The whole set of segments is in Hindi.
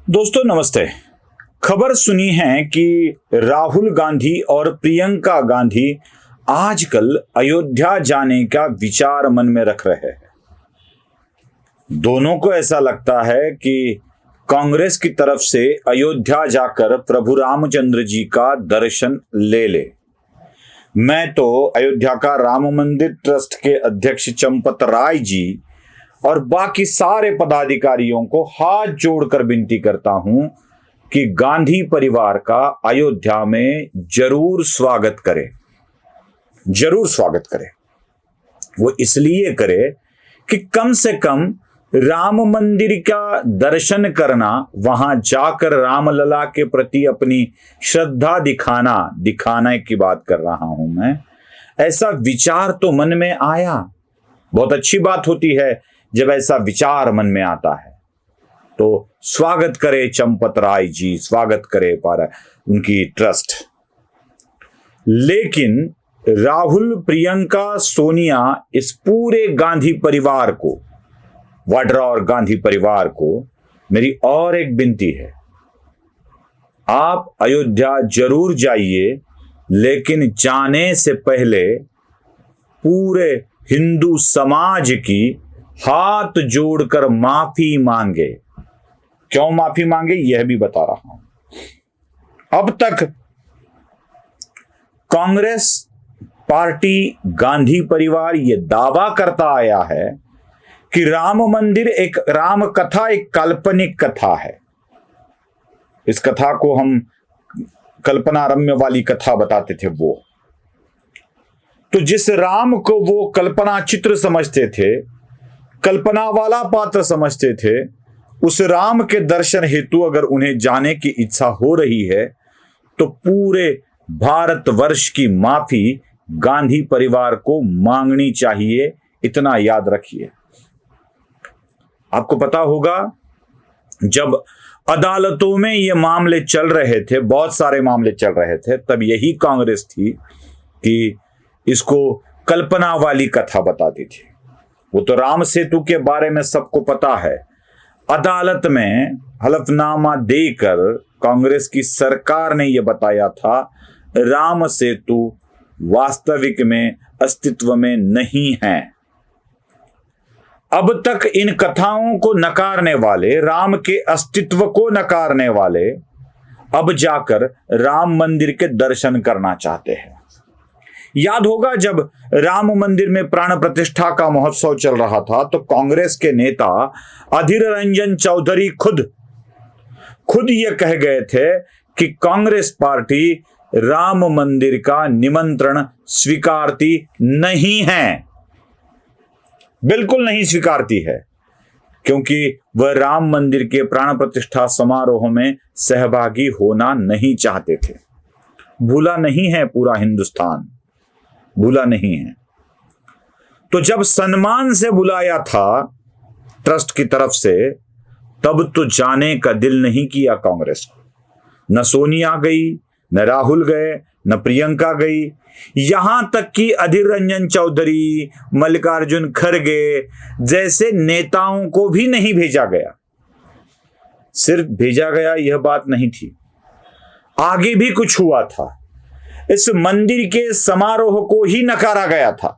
दोस्तों नमस्ते। खबर सुनी है कि राहुल गांधी और प्रियंका गांधी आजकल अयोध्या जाने का विचार मन में रख रहे हैं। दोनों को ऐसा लगता है कि कांग्रेस की तरफ से अयोध्या जाकर प्रभु रामचंद्र जी का दर्शन ले ले। मैं तो अयोध्या का राम मंदिर ट्रस्ट के अध्यक्ष चंपत राय जी और बाकी सारे पदाधिकारियों को हाथ जोड़कर विनती करता हूं कि गांधी परिवार का अयोध्या में जरूर स्वागत करे, जरूर स्वागत करे। वो इसलिए करे कि कम से कम राम मंदिर का दर्शन करना, वहां जाकर रामलला के प्रति अपनी श्रद्धा दिखाने की बात कर रहा हूं मैं। ऐसा विचार तो मन में आया। बहुत अच्छी बात होती है जब ऐसा विचार मन में आता है। तो स्वागत करे चंपत राय जी, स्वागत करे पर उनकी ट्रस्ट। लेकिन राहुल, प्रियंका, सोनिया, इस पूरे गांधी परिवार को, वाड्रा और गांधी परिवार को मेरी और एक विनती है। आप अयोध्या जरूर जाइए, लेकिन जाने से पहले पूरे हिंदू समाज की हाथ जोड़कर माफी मांगे। क्यों माफी मांगे यह भी बता रहा हूं। अब तक कांग्रेस पार्टी, गांधी परिवार ये दावा करता आया है कि राम मंदिर एक राम कथा, एक काल्पनिक कथा है। इस कथा को हम कल्पनारम्य वाली कथा बताते थे। वो तो जिस राम को वो कल्पना चित्र समझते थे, कल्पना वाला पात्र समझते थे, उस राम के दर्शन हेतु अगर उन्हें जाने की इच्छा हो रही है तो पूरे भारतवर्ष की माफी गांधी परिवार को मांगनी चाहिए। इतना याद रखिए। आपको पता होगा जब अदालतों में ये मामले चल रहे थे, बहुत सारे मामले चल रहे थे, तब यही कांग्रेस थी कि इसको कल्पना वाली कथा बताती थी। वो तो राम सेतु के बारे में सबको पता है। अदालत में हलफनामा देकर कांग्रेस की सरकार ने यह बताया था राम सेतु वास्तविक में अस्तित्व में नहीं है। अब तक इन कथाओं को नकारने वाले, राम के अस्तित्व को नकारने वाले, अब जाकर राम मंदिर के दर्शन करना चाहते हैं। याद होगा जब राम मंदिर में प्राण प्रतिष्ठा का महोत्सव चल रहा था तो कांग्रेस के नेता अधीर रंजन चौधरी खुद ये कह गए थे कि कांग्रेस पार्टी राम मंदिर का निमंत्रण स्वीकारती नहीं है। बिल्कुल नहीं स्वीकारती है, क्योंकि वह राम मंदिर के प्राण प्रतिष्ठा समारोह में सहभागी होना नहीं चाहते थे। भूला नहीं है पूरा हिंदुस्तान, भूला नहीं है। तो जब सम्मान से बुलाया था ट्रस्ट की तरफ से, तब तो जाने का दिल नहीं किया कांग्रेस को। न सोनिया गई, न राहुल गए, न प्रियंका गई, यहां तक कि अधीर रंजन चौधरी, मल्लिकार्जुन खड़गे जैसे नेताओं को भी नहीं भेजा गया। सिर्फ भेजा गया यह बात नहीं थी, आगे भी कुछ हुआ था। इस मंदिर के समारोह को ही नकारा गया था।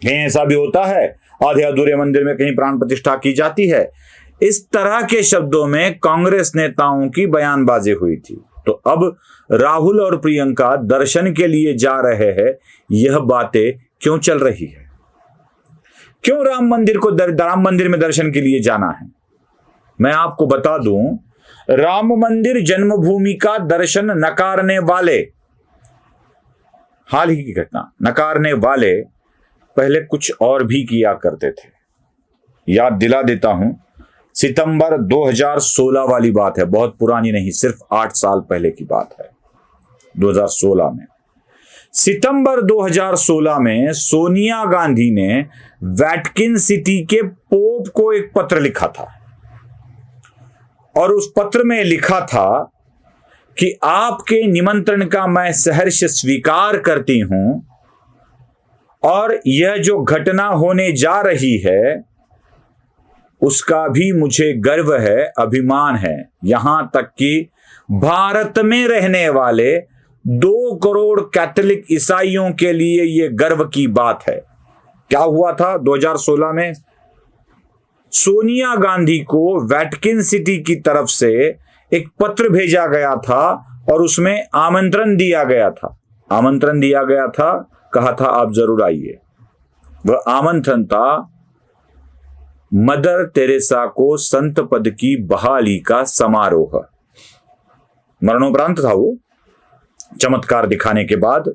कहीं ऐसा भी होता है, आधे अधूरे मंदिर में कहीं प्राण प्रतिष्ठा की जाती है। इस तरह के शब्दों में कांग्रेस नेताओं की बयानबाजी हुई थी। तो अब राहुल और प्रियंका दर्शन के लिए जा रहे हैं, यह बातें क्यों चल रही है? क्यों राम मंदिर में दर्शन के लिए जाना है? मैं आपको बता दूं, राम मंदिर जन्मभूमि का दर्शन नकारने वाले, हाल ही की घटना, नकारने वाले पहले कुछ और भी किया करते थे। याद दिला देता हूं, सितंबर 2016 वाली बात है, बहुत पुरानी नहीं, सिर्फ 8 साल पहले की बात है। 2016 में, सितंबर 2016 में सोनिया गांधी ने वैटिकन सिटी के पोप को एक पत्र लिखा था और उस पत्र में लिखा था कि आपके निमंत्रण का मैं सहर्ष स्वीकार करती हूं और यह जो घटना होने जा रही है उसका भी मुझे गर्व है, अभिमान है। यहां तक कि भारत में रहने वाले 2 करोड़ कैथोलिक ईसाइयों के लिए यह गर्व की बात है। क्या हुआ था 2016 में? सोनिया गांधी को वेटिकन सिटी की तरफ से एक पत्र भेजा गया था और उसमें आमंत्रण दिया गया था, कहा था आप जरूर आइए। वह आमंत्रण था मदर तेरेसा को संत पद की बहाली का समारोह। मरणोपरांत था वो, चमत्कार दिखाने के बाद,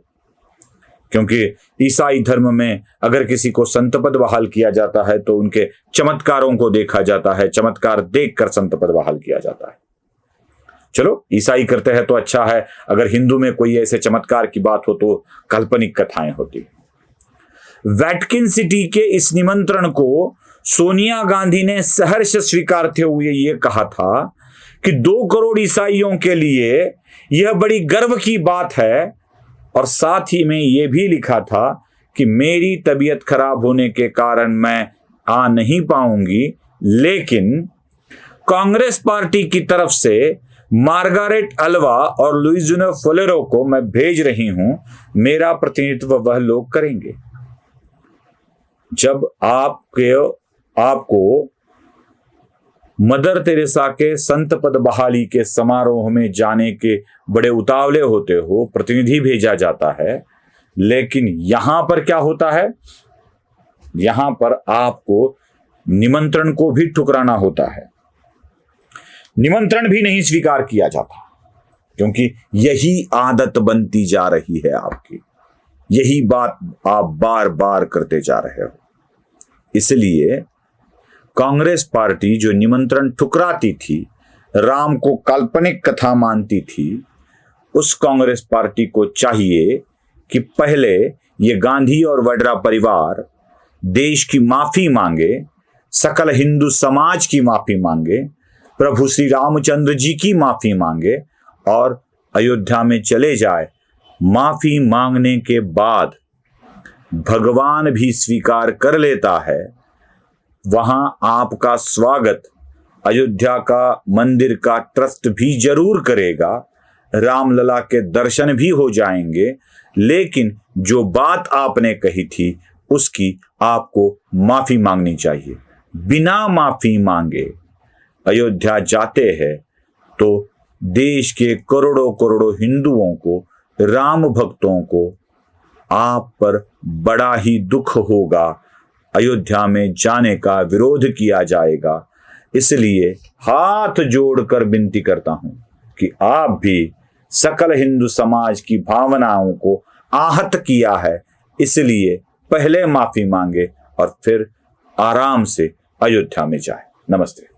क्योंकि ईसाई धर्म में अगर किसी को संत पद बहाल किया जाता है तो उनके चमत्कारों को देखा जाता है, चमत्कार देखकर संत पद बहाल किया जाता है। चलो, ईसाई करते हैं तो अच्छा है, अगर हिंदू में कोई ऐसे चमत्कार की बात हो तो काल्पनिक कथाएं होती। वेटिकन सिटी के इस निमंत्रण को सोनिया गांधी ने सहर्ष स्वीकारते हुए यह कहा था कि 2 करोड़ ईसाइयों के लिए यह बड़ी गर्व की बात है, और साथ ही में यह भी लिखा था कि मेरी तबीयत खराब होने के कारण मैं आ नहीं पाऊंगी, लेकिन कांग्रेस पार्टी की तरफ से मार्गारेट अल्वा और लुइजिनो फोलेरो को मैं भेज रही हूं, मेरा प्रतिनिधित्व वह लोग करेंगे। जब आपको मदर तेरेसा के संत पद बहाली के समारोह में जाने के बड़े उतावले होते हो, प्रतिनिधि भेजा जाता है, लेकिन यहां पर क्या होता है? यहां पर आपको निमंत्रण को भी ठुकराना होता है, निमंत्रण भी नहीं स्वीकार किया जाता, क्योंकि यही आदत बनती जा रही है आपकी, यही बात आप बार बार करते जा रहे हो। इसलिए कांग्रेस पार्टी जो निमंत्रण ठुकराती थी, राम को काल्पनिक कथा मानती थी, उस कांग्रेस पार्टी को चाहिए कि पहले ये गांधी और वड्रा परिवार देश की माफी मांगे, सकल हिंदू समाज की माफी मांगे, प्रभु श्री रामचंद्र जी की माफी मांगे और अयोध्या में चले जाए। माफी मांगने के बाद भगवान भी स्वीकार कर लेता है, वहां आपका स्वागत अयोध्या का मंदिर का ट्रस्ट भी जरूर करेगा, रामलला के दर्शन भी हो जाएंगे, लेकिन जो बात आपने कही थी उसकी आपको माफी मांगनी चाहिए। बिना माफी मांगे अयोध्या जाते हैं तो देश के करोड़ों करोड़ों हिंदुओं को, राम भक्तों को आप पर बड़ा ही दुख होगा, अयोध्या में जाने का विरोध किया जाएगा। इसलिए हाथ जोड़कर विनती करता हूं कि आप भी सकल हिंदू समाज की भावनाओं को आहत किया है, इसलिए पहले माफी मांगे और फिर आराम से अयोध्या में जाए। नमस्ते।